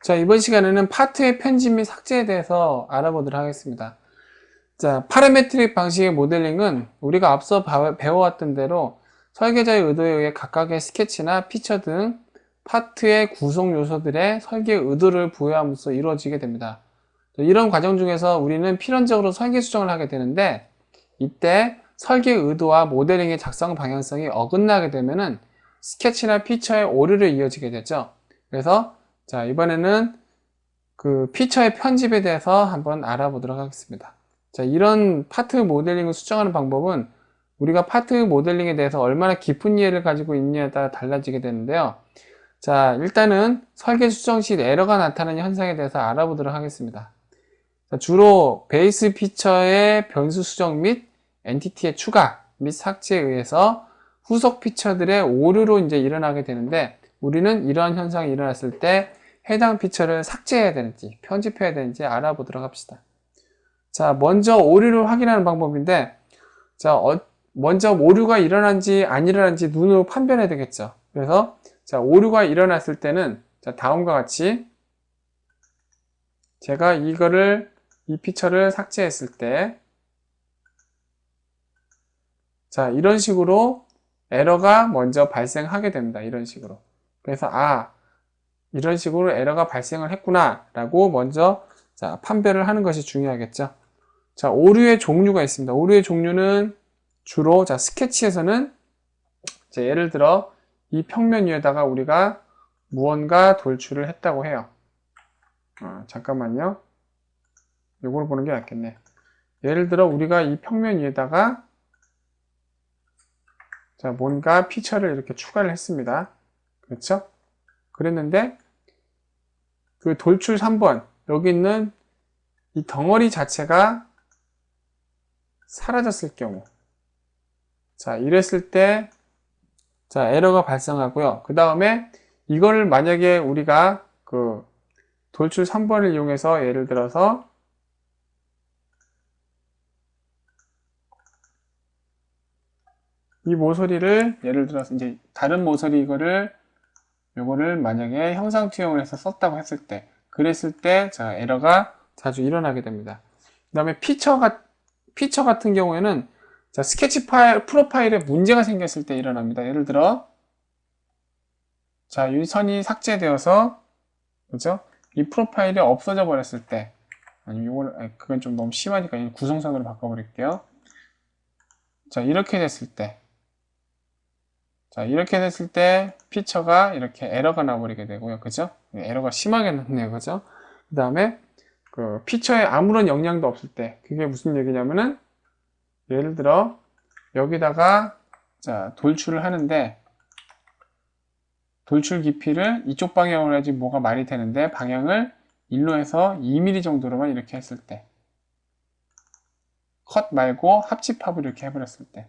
자, 이번 시간에는 파트의 편집 및 삭제에 대해서 알아보도록 하겠습니다. 자, 파라메트릭 방식의 모델링은 우리가 앞서 배워왔던 대로 설계자의 의도에 의해 각각의 스케치나 피처 등 파트의 구성 요소들의 설계 의도를 부여함으로써 이루어지게 됩니다. 이런 과정 중에서 우리는 필연적으로 설계 수정을 하게 되는데, 이때 설계 의도와 모델링의 작성 방향성이 어긋나게 되면은 스케치나 피처의 오류로 이어지게 되죠. 그래서 자, 이번에는 그 피처의 편집에 대해서 한번 알아보도록 하겠습니다. 자, 이런 파트 모델링을 수정하는 방법은 우리가 파트 모델링에 대해서 얼마나 깊은 이해를 가지고 있느냐에 따라 달라지게 되는데요. 자, 일단은 설계 수정 시 에러가 나타나는 현상에 대해서 알아보도록 하겠습니다. 자, 주로 베이스 피처의 변수 수정 및 엔티티의 추가 및 삭제에 의해서 후속 피처들의 오류로 이제 일어나게 되는데, 우리는 이러한 현상이 일어났을 때 해당 피처를 삭제해야 되는지 편집해야 되는지 알아보도록 합시다. 자, 먼저 오류를 확인하는 방법인데, 자, 먼저 오류가 일어난지 안 일어난지 눈으로 판별해야 되겠죠. 그래서 자, 오류가 일어났을 때는 자, 다음과 같이 제가 이 피처를 삭제했을 때 자, 이런 식으로 에러가 먼저 발생하게 됩니다. 이런 식으로. 그래서 이런 식으로 에러가 발생을 했구나 라고 먼저 자, 판별을 하는 것이 중요하겠죠. 자, 오류의 종류가 있습니다. 오류의 종류는 주로 자, 스케치에서는 자, 예를 들어 이 평면 위에다가 우리가 무언가 돌출을 했다고 해요. 잠깐만요. 이걸 보는 게 낫겠네. 예를 들어 우리가 이 평면 위에다가 자, 뭔가 피처를 이렇게 추가를 했습니다. 그렇죠? 그랬는데 그 돌출 3번 여기 있는 이 덩어리 자체가 사라졌을 경우, 자, 이랬을 때 자, 에러가 발생하고요. 그 다음에 이거를 만약에 우리가 그 돌출 3번을 이용해서 예를 들어서 이 모서리를 예를 들어서 이제 다른 모서리 요거를 만약에 형상 투영을 해서 썼다고 했을 때, 그랬을 때 자, 에러가 자주 일어나게 됩니다. 그 다음에 피처 같은 경우에는 자, 스케치 프로파일에 문제가 생겼을 때 일어납니다. 예를 들어 자, 이 선이 삭제되어서 그죠? 이 프로파일이 없어져 버렸을 때, 아니면 그건 좀 너무 심하니까 구성선으로 바꿔버릴게요. 자, 이렇게 됐을 때, 자, 이렇게 됐을 때 피처가 이렇게 에러가 나버리게 되고요. 그죠? 에러가 심하게 났네요. 그죠? 그 다음에 그 피처에 아무런 영향도 없을 때, 그게 무슨 얘기냐면은 예를 들어 여기다가 자, 돌출을 하는데 돌출 깊이를 이쪽 방향으로 해야지 뭐가 말이 되는데 방향을 1로에서 2mm 정도로만 이렇게 했을 때, 컷 말고 합집합을 이렇게 해버렸을 때,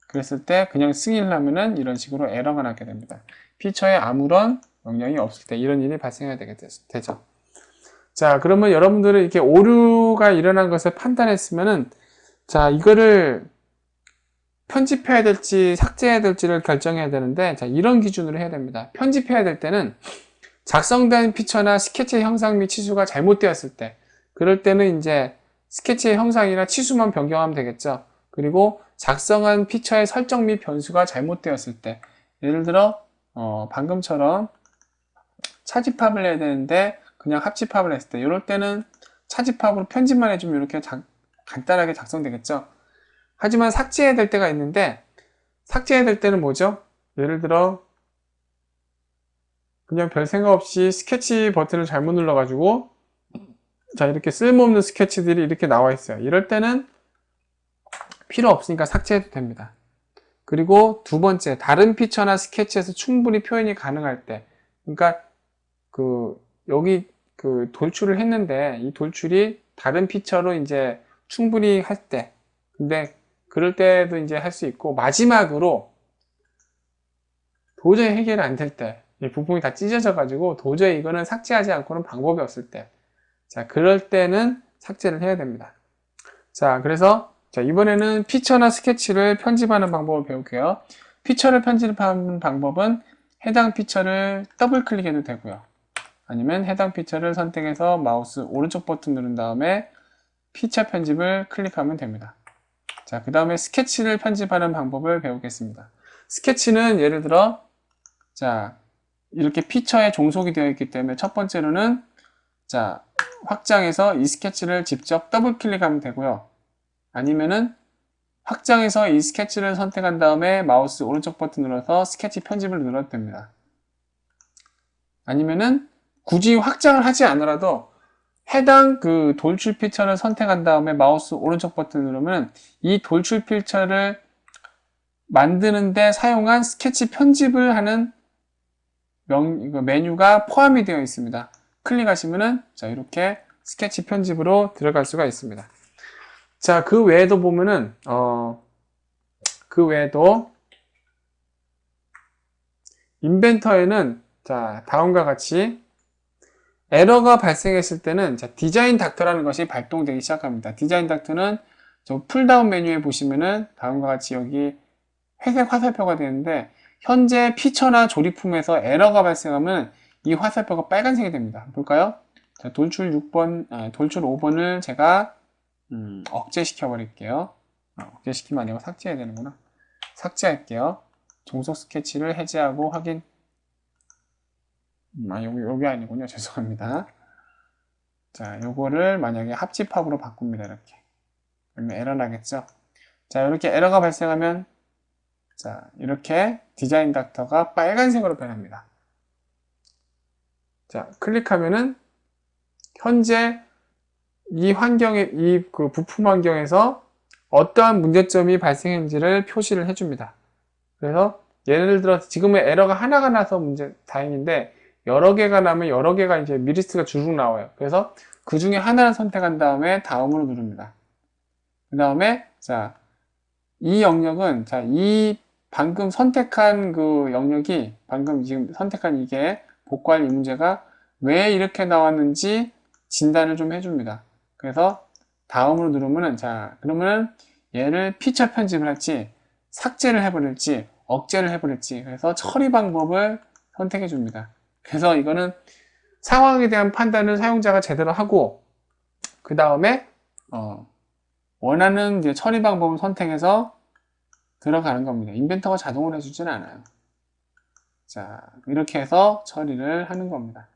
그랬을 때 그냥 승인을 하면은 이런 식으로 에러가 나게 됩니다. 피처에 아무런 영향이 없을 때 이런 일이 발생해야 되죠. 자, 그러면 여러분들은 이렇게 오류가 일어난 것을 판단했으면은 자, 이거를 편집해야 될지 삭제해야 될지를 결정해야 되는데, 자, 이런 기준으로 해야 됩니다. 편집해야 될 때는 작성된 피처나 스케치의 형상 및 치수가 잘못되었을 때, 그럴 때는 이제 스케치의 형상이나 치수만 변경하면 되겠죠. 그리고 작성한 피처의 설정 및 변수가 잘못되었을 때, 예를 들어 방금처럼 차집합을 해야 되는데 그냥 합집합을 했을 때, 이럴 때는 차집합으로 편집만 해주면 이렇게 간단하게 작성되겠죠. 하지만 삭제해야 될 때가 있는데, 삭제해야 될 때는 뭐죠? 예를 들어 그냥 별 생각 없이 스케치 버튼을 잘못 눌러가지고 자, 이렇게 쓸모없는 스케치들이 이렇게 나와 있어요. 이럴 때는 필요 없으니까 삭제해도 됩니다. 그리고 두 번째, 다른 피처나 스케치에서 충분히 표현이 가능할 때, 그러니까 여기 돌출을 했는데 이 돌출이 다른 피처로 이제 충분히 할 때, 근데 그럴 때도 이제 할 수 있고, 마지막으로 도저히 해결이 안 될 때, 이 부품이 다 찢어져 가지고 도저히 이거는 삭제하지 않고는 방법이 없을 때, 자, 그럴 때는 삭제를 해야 됩니다. 자, 그래서 자, 이번에는 피처나 스케치를 편집하는 방법을 배울게요. 피처를 편집하는 방법은 해당 피처를 더블 클릭해도 되고요. 아니면 해당 피처를 선택해서 마우스 오른쪽 버튼 누른 다음에 피처 편집을 클릭하면 됩니다. 자, 그 다음에 스케치를 편집하는 방법을 배우겠습니다. 스케치는 예를 들어 자, 이렇게 피처에 종속이 되어 있기 때문에 첫 번째로는 자, 확장해서 이 스케치를 직접 더블 클릭하면 되고요. 아니면은 확장해서 이 스케치를 선택한 다음에 마우스 오른쪽 버튼 눌러서 스케치 편집을 눌러도 됩니다. 아니면은 굳이 확장을 하지 않으라도 해당 그 돌출 피처를 선택한 다음에 마우스 오른쪽 버튼 누르면 이 돌출 피처를 만드는데 사용한 스케치 편집을 하는 메뉴가 포함이 되어 있습니다. 클릭하시면은 자, 이렇게 스케치 편집으로 들어갈 수가 있습니다. 자, 그 외에도 보면은 그 외에도 인벤터에는 자, 다음과 같이 에러가 발생했을 때는 자, 디자인 닥터라는 것이 발동되기 시작합니다. 디자인 닥터는 저 풀다운 메뉴에 보시면은 다음과 같이 여기 회색 화살표가 되는데 현재 피처나 조립품에서 에러가 발생하면 이 화살표가 빨간색이 됩니다. 볼까요? 자, 돌출 5번을 제가 억제시켜 버릴게요. 억제시키면 아니고 삭제해야 되는구나. 삭제할게요. 종속 스케치를 해제하고 확인. 여기 아니군요. 죄송합니다. 자, 요거를 만약에 합집합으로 바꿉니다. 이렇게. 그러면 에러 나겠죠? 자, 이렇게 에러가 발생하면 자, 이렇게 디자인 닥터가 빨간색으로 변합니다. 자, 클릭하면은 현재 이 환경에, 그 부품 환경에서 어떠한 문제점이 발생했는지를 표시를 해줍니다. 그래서 예를 들어서 지금은 에러가 하나가 나서 다행인데 여러 개가 나면 여러 개가 이제 미리스트가 주룩 나와요. 그래서 그 중에 하나를 선택한 다음에 다음으로 누릅니다. 그 다음에 자, 이 영역은 자, 이 방금 선택한 그 영역이 방금 지금 선택한 이게 복구할 이 문제가 왜 이렇게 나왔는지 진단을 좀 해줍니다. 그래서 다음으로 누르면은 자, 그러면은 얘를 피처 편집을 할지 삭제를 해버릴지 억제를 해버릴지 그래서 처리 방법을 선택해 줍니다. 그래서 이거는 상황에 대한 판단을 사용자가 제대로 하고 그 다음에 원하는 이제 처리 방법을 선택해서 들어가는 겁니다. 인벤터가 자동으로 해주지는 않아요. 자, 이렇게 해서 처리를 하는 겁니다.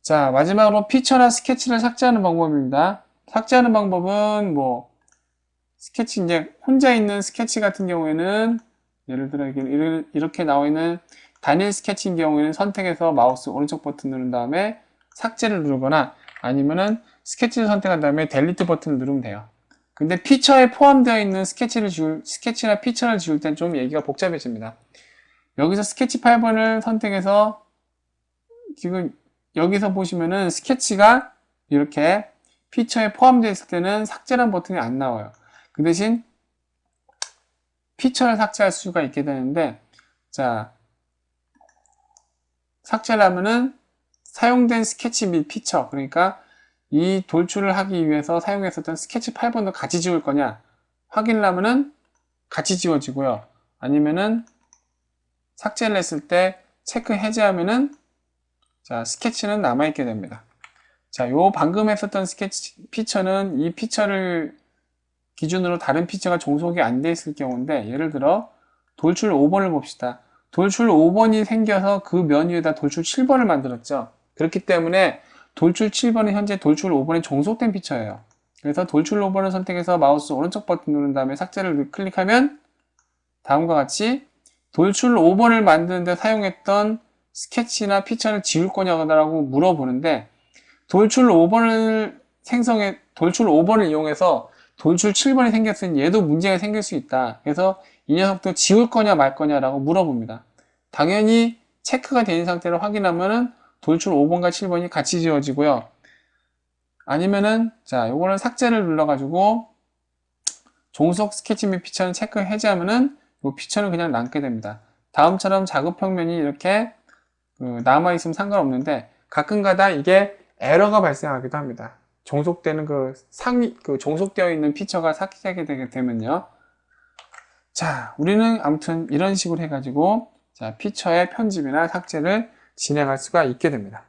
자, 마지막으로 피처나 스케치를 삭제하는 방법입니다. 삭제하는 방법은 뭐 스케치 이제 혼자 있는 스케치 같은 경우에는 예를 들어 이렇게 나와 있는 단일 스케치인 경우에는 선택해서 마우스 오른쪽 버튼 누른 다음에 삭제를 누르거나 아니면은 스케치를 선택한 다음에 델리트 버튼을 누르면 돼요. 근데 피처에 포함되어 있는 스케치나 피처를 지울 땐 좀 얘기가 복잡해집니다. 여기서 스케치 8번을 선택해서 지금 여기서 보시면은 스케치가 이렇게 피처에 포함되어 있을 때는 삭제라는 버튼이 안 나와요. 그 대신 피처를 삭제할 수가 있게 되는데 자, 삭제를 하면은 사용된 스케치 및 피처 그러니까 이 돌출을 하기 위해서 사용했었던 스케치 8번도 같이 지울 거냐 확인을 하면은 같이 지워지고요. 아니면은 삭제를 했을 때 체크 해제하면은 자, 스케치는 남아있게 됩니다. 자, 요 방금 했었던 스케치 피처는 이 피처를 기준으로 다른 피처가 종속이 안 돼 있을 경우인데 예를 들어 돌출 5번을 봅시다. 돌출 5번이 생겨서 그 면 위에다 돌출 7번을 만들었죠. 그렇기 때문에 돌출 7번은 현재 돌출 5번에 종속된 피처예요. 그래서 돌출 5번을 선택해서 마우스 오른쪽 버튼 누른 다음에 삭제를 클릭하면 다음과 같이 돌출 5번을 만드는데 사용했던 스케치나 피처를 지울 거냐고 물어보는데 돌출 5번을 이용해서 돌출 7번이 생겼으니 얘도 문제가 생길 수 있다. 그래서 이 녀석도 지울 거냐 말 거냐라고 물어봅니다. 당연히 체크가 된 상태로 확인하면은 돌출 5번과 7번이 같이 지워지고요. 아니면은 자, 요거는 삭제를 눌러가지고 종속 스케치 및 피처는 체크 해제하면은 요 피처는 그냥 남게 됩니다. 다음처럼 작업 평면이 이렇게 남아있으면 상관없는데 가끔가다 이게 에러가 발생하기도 합니다. 종속되는 종속되어 있는 피처가 삭제되게 되면요. 자, 우리는 아무튼 이런 식으로 해가지고 자, 피처의 편집이나 삭제를 진행할 수가 있게 됩니다.